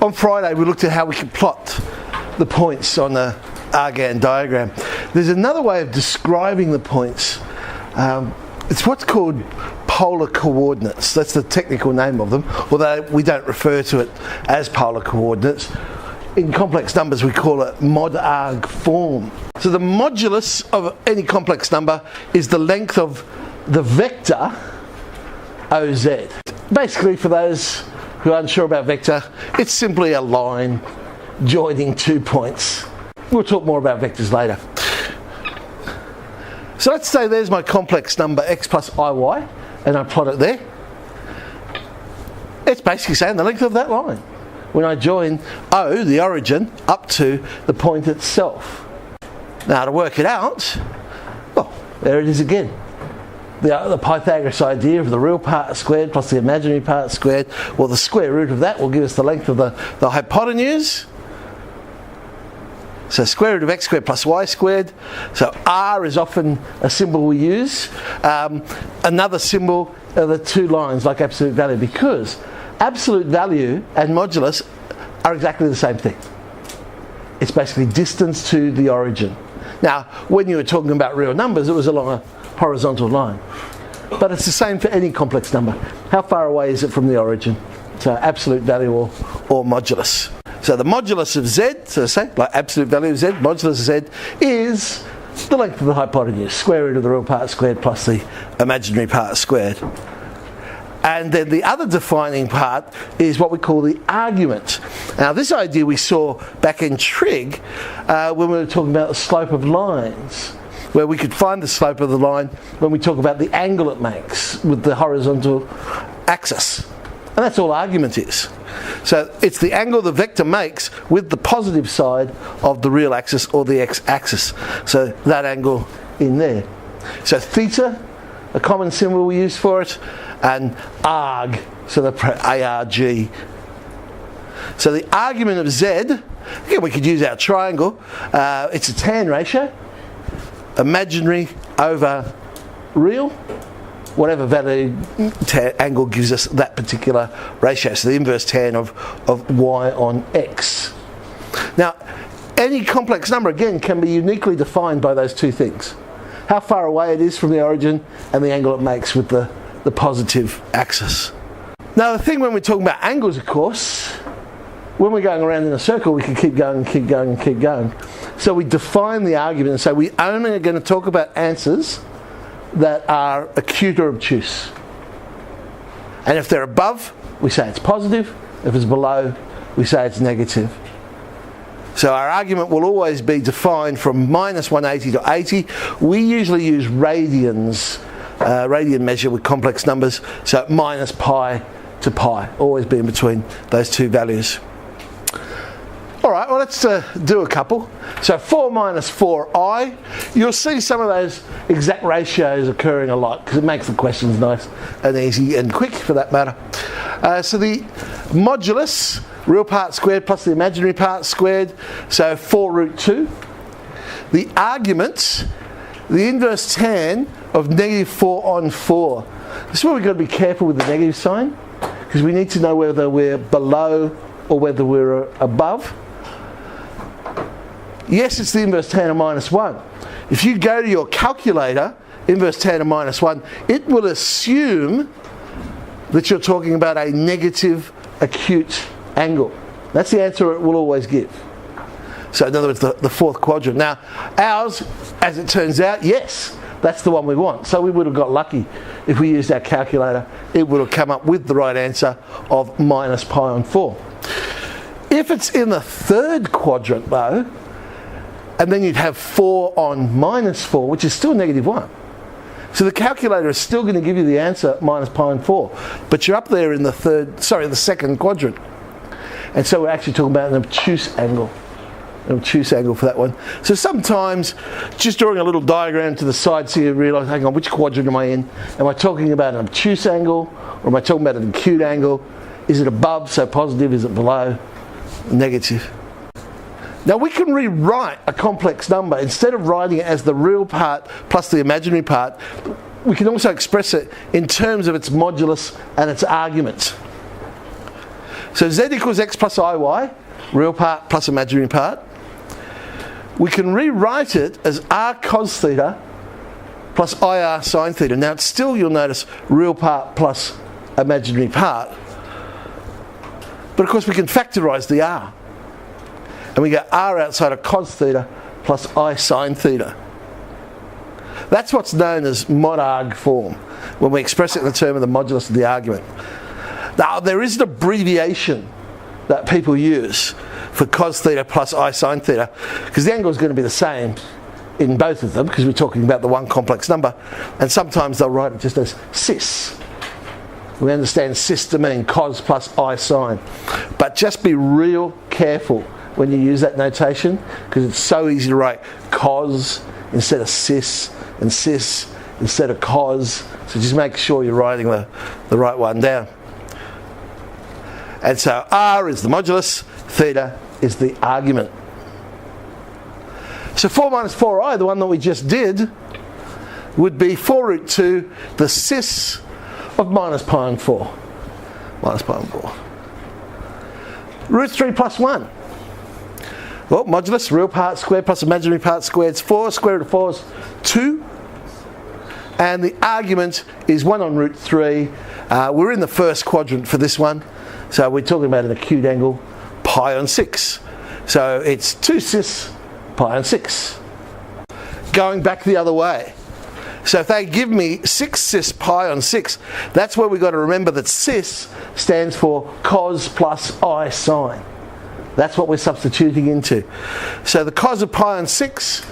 On Friday we looked at how we could plot the points on the Argand diagram. There's another way of describing the points. It's what's called polar coordinates. That's the technical name of them, although we don't refer to it as polar coordinates. In complex numbers we call it mod-arg form. So the modulus of any complex number is the length of the vector OZ. Basically, for those who are unsure about vector, it's simply a line joining 2 points. We'll talk more about vectors later. So let's say there's my complex number x plus iy, and I plot it there. It's basically saying the length of that line when I join O, the origin, up to the point itself. Now to work it out, well, there it is again. The Pythagoras idea of the real part squared plus the imaginary part squared, well, the square root of that will give us the length of the hypotenuse. So square root of x squared plus y squared. So r is often a symbol we use. Another symbol are the two lines like absolute value, because absolute value and modulus are exactly the same thing. It's basically distance to the origin. Now, when you were talking about real numbers, it was along a horizontal line. But it's the same for any complex number. How far away is it from the origin? So absolute value or modulus. So the modulus of z, so say, like absolute value of z, modulus of z, is the length of the hypotenuse, square root of the real part squared plus the imaginary part squared. And then the other defining part is what we call the argument. Now this idea we saw back in trig when we were talking about the slope of lines, where we could find the slope of the line when we talk about the angle it makes with the horizontal axis. And that's all argument is. So it's the angle the vector makes with the positive side of the real axis or the x-axis. So that angle in there. So theta, a common symbol we use for it, and arg, so the ARG. So the argument of z, again we could use our triangle, it's a tan ratio, imaginary over real, whatever value angle gives us that particular ratio, so the inverse tan of y on x. Now, any complex number, again, can be uniquely defined by those two things. How far away it is from the origin and the angle it makes with the positive axis. Now, the thing when we're talking about angles, of course, when we're going around in a circle, we can keep going and keep going and keep going. So we define the argument and say we only are going to talk about answers that are acute or obtuse. And if they're above, we say it's positive. If it's below, we say it's negative. So our argument will always be defined from minus 180 to 80. We usually use radians, radian measure with complex numbers, so minus pi to pi, always be in between those two values. Alright, well let's do a couple. So 4 minus 4i, you'll see some of those exact ratios occurring a lot because it makes the questions nice and easy and quick for that matter. So the modulus, real part squared plus the imaginary part squared, so 4 root 2. The argument, the inverse tan of negative 4 on 4. This is where we've got to be careful with the negative sign, because we need to know whether we're below or whether we're above. Yes, it's the inverse tan of minus 1. If you go to your calculator, inverse tan of minus 1, it will assume that you're talking about a negative acute angle. That's the answer it will always give. So in other words, the fourth quadrant. Now, ours, as it turns out, yes, that's the one we want. So we would have got lucky if we used our calculator. It would have come up with the right answer of minus pi on 4. If it's in the third quadrant though, and then you'd have 4 on minus 4, which is still negative 1. So the calculator is still going to give you the answer minus pi on 4. But you're up there in the second quadrant. And so we're actually talking about an obtuse angle. An obtuse angle for that one. So sometimes, just drawing a little diagram to the side so you realise, hang on, which quadrant am I in? Am I talking about an obtuse angle? Or am I talking about an acute angle? Is it above, so positive? Is it below, negative? Now we can rewrite a complex number. Instead of writing it as the real part plus the imaginary part, we can also express it in terms of its modulus and its argument. So z equals x plus iy, real part plus imaginary part. We can rewrite it as r cos theta plus ir sine theta. Now it's still, you'll notice, real part plus imaginary part. But of course we can factorise the r. And we get r outside of cos theta plus I sine theta. That's what's known as mod-arg form, when we express it in the term of the modulus of the argument. Now there is an abbreviation that people use for cos theta plus I sine theta, because the angle is going to be the same in both of them, because we're talking about the one complex number, and sometimes they'll write it just as cis. We understand cis to mean cos plus I sine. But just be real careful when you use that notation, because it's so easy to write cos instead of cis, and cis instead of cos. So just make sure you're writing the right one down. And so r is the modulus, theta is the argument. So 4 minus 4i, the one that we just did, would be 4 root 2, the cis of minus pi and 4. Minus pi and 4. Root 3 plus 1. Well, modulus, real part squared plus imaginary part squared is 4. Square root of 4 is 2. And the argument is 1 on root 3. We're in the first quadrant for this one. So we're talking about an acute angle, pi on 6. So it's 2 cis pi on 6. Going back the other way. So if they give me 6 cis pi on 6, that's where we've got to remember that cis stands for cos plus I sine. That's what we're substituting into. So the cos of pi on 6,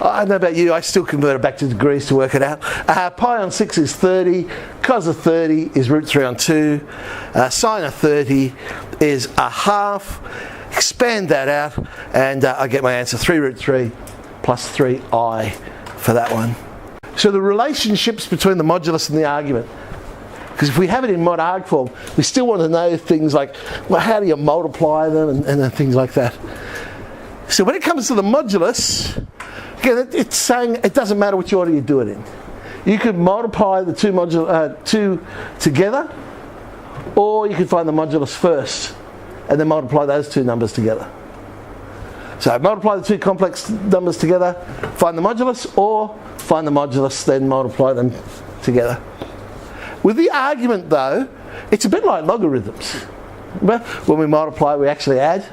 I don't know about you, I still convert it back to degrees to work it out. Pi on 6 is 30, cos of 30 is root 3 on 2, sine of 30 is a half. Expand that out, and I get my answer 3 root 3 plus 3i for that one. So the relationships between the modulus and the argument, because if we have it in mod-arg form, we still want to know things like, well, how do you multiply them and things like that. So when it comes to the modulus, again, it's saying it doesn't matter which order you do it in. You could multiply the two together, or you could find the modulus first and then multiply those two numbers together. So multiply the two complex numbers together, find the modulus, or find the modulus, then multiply them together. With the argument though, it's a bit like logarithms. When we multiply, we actually add.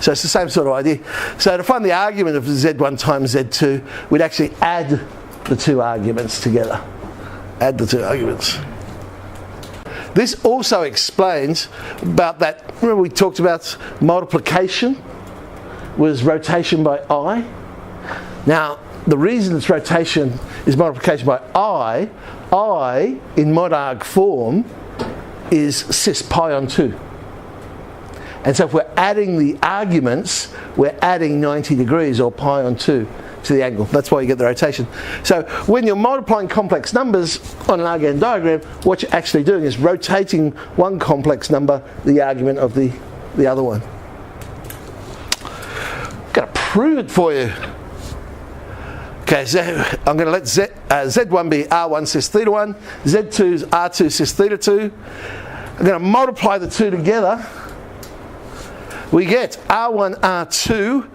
So it's the same sort of idea. So to find the argument of z1 times z2, we'd actually add the two arguments together. Add the two arguments. This also explains about that, remember we talked about multiplication was rotation by I. Now, the reason it's rotation is multiplication by I in mod-arg form is cis pi on 2. And so if we're adding the arguments, we're adding 90 degrees or pi on 2 to the angle. That's why you get the rotation. So when you're multiplying complex numbers on an argand diagram, what you're actually doing is rotating one complex number, the argument of the other one. I'm going to prove it for you. Okay, so I'm going to let Z1 be R1 cis theta 1, Z2 is R2 cis theta 2. I'm going to multiply the two together. We get R1 R2,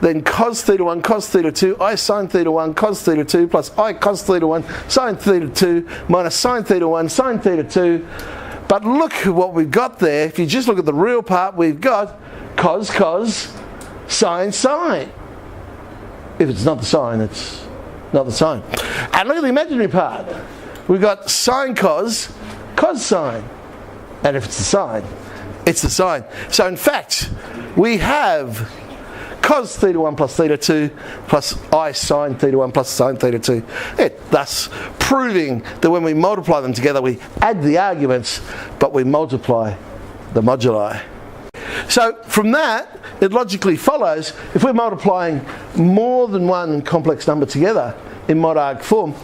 then cos theta 1 cos theta 2, I sine theta 1 cos theta 2 plus I cos theta 1 sine theta 2 minus sine theta 1 sine theta 2. But look at what we've got there. If you just look at the real part, we've got cos cos, sine sine. If it's not the sine, it's not the sine. And look at the imaginary part. We've got sine cos, cos sine. And if it's the sine, it's the sine. So in fact, we have cos theta 1 plus theta 2 plus I sine theta 1 plus sine theta 2. Thus proving that when we multiply them together, we add the arguments, but we multiply the moduli. So from that, it logically follows, if we're multiplying more than one complex number together in mod-arg form,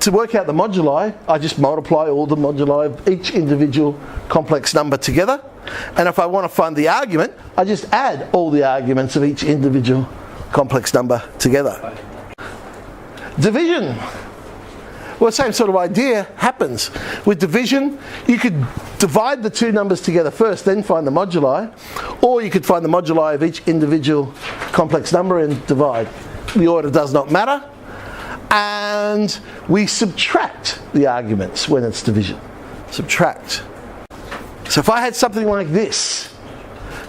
to work out the moduli, I just multiply all the moduli of each individual complex number together. And if I want to find the argument, I just add all the arguments of each individual complex number together. Division. Well, the same sort of idea happens. With division, you could divide the two numbers together first, then find the moduli, or you could find the moduli of each individual complex number and divide. The order does not matter. And we subtract the arguments when it's division. Subtract. So if I had something like this,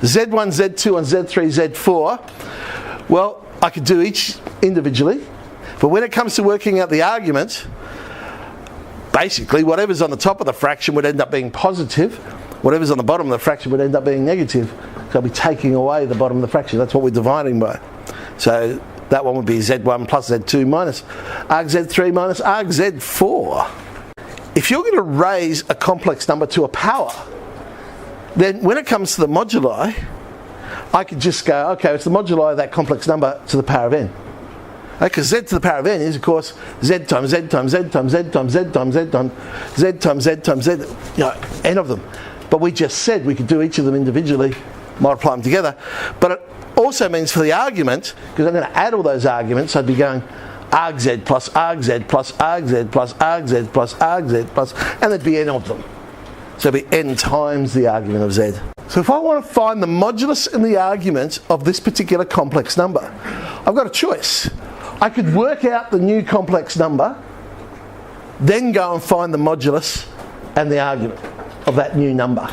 Z1, Z2, and Z3, Z4, well, I could do each individually. But when it comes to working out the argument, basically whatever's on the top of the fraction would end up being positive, whatever's on the bottom of the fraction would end up being negative. So I'll be taking away the bottom of the fraction. That's what we're dividing by. So that one would be Z1 plus Z2 minus arg Z3 minus arg Z4. If you're going to raise a complex number to a power, then when it comes to the moduli, I could just go, okay, it's the moduli of that complex number to the power of n. Because z to the power of n is, of course, z times z times z times z times z times z times z times z times z, n of them. But we just said we could do each of them individually, multiply them together. But it also means for the argument, because I'm going to add all those arguments, I'd be going arg z plus arg z plus arg z plus arg z plus arg z plus, and there'd be n of them. So it'd be n times the argument of z. So if I want to find the modulus and the argument of this particular complex number, I've got a choice. I could work out the new complex number, then go and find the modulus and the argument of that new number.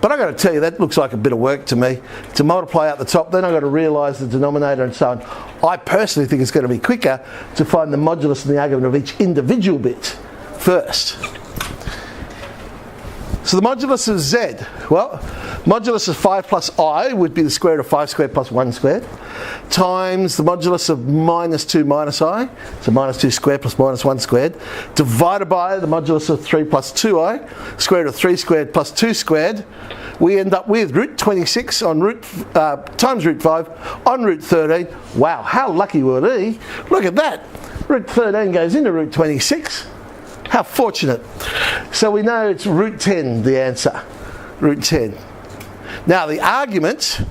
But I've got to tell you, that looks like a bit of work to me. To multiply out the top, then I've got to realise the denominator and so on. I personally think it's going to be quicker to find the modulus and the argument of each individual bit first. So the modulus of z, well, modulus of 5 plus I would be the square root of 5 squared plus 1 squared, times the modulus of minus 2 minus I, so minus 2 squared plus minus 1 squared, divided by the modulus of 3 plus 2I, square root of 3 squared plus 2 squared. We end up with root 26 on times root 5 on root 13. Wow, how lucky were we? Look at that. Root 13 goes into root 26. How fortunate. So we know it's root 10, the answer. Root 10. Now the argument,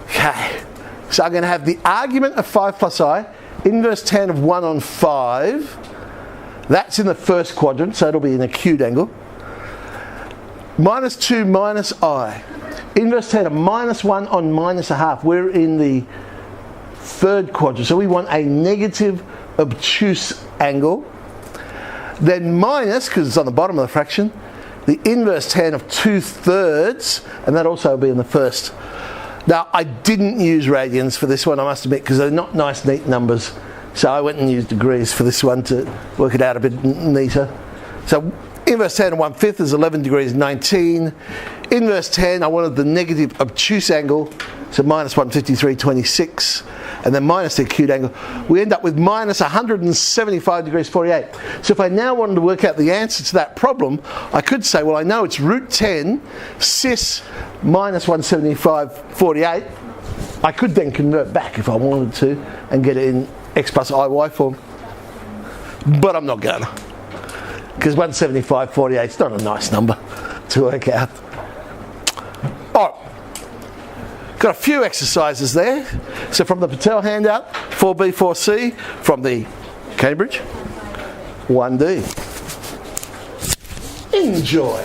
okay, so I'm going to have the argument of 5 plus I, inverse tan of 1 on 5. That's in the first quadrant, so it'll be an acute angle. Minus 2 minus I. Inverse tan of minus 1 on minus a half. We're in the third quadrant, so we want a negative obtuse angle. Then minus, because it's on the bottom of the fraction, the inverse tan of 2/3, and that also will be in the first. Now, I didn't use radians for this one, I must admit, because they're not nice, neat numbers. So I went and used degrees for this one to work it out a bit neater. So inverse tan of 1/5 is 11 degrees 19. Inverse tan, I wanted the negative obtuse angle, so minus 153, 26. And then minus the acute angle, we end up with minus 175 degrees 48. So if I now wanted to work out the answer to that problem, I could say, well, I know it's root 10 cis minus 175 48. I could then convert back if I wanted to and get it in x plus iy form. But I'm not going to. Because 175 48 is not a nice number to work out. All right. Got a few exercises there. So from the Patel handout, 4B, 4C, from the Cambridge, 1D. Enjoy.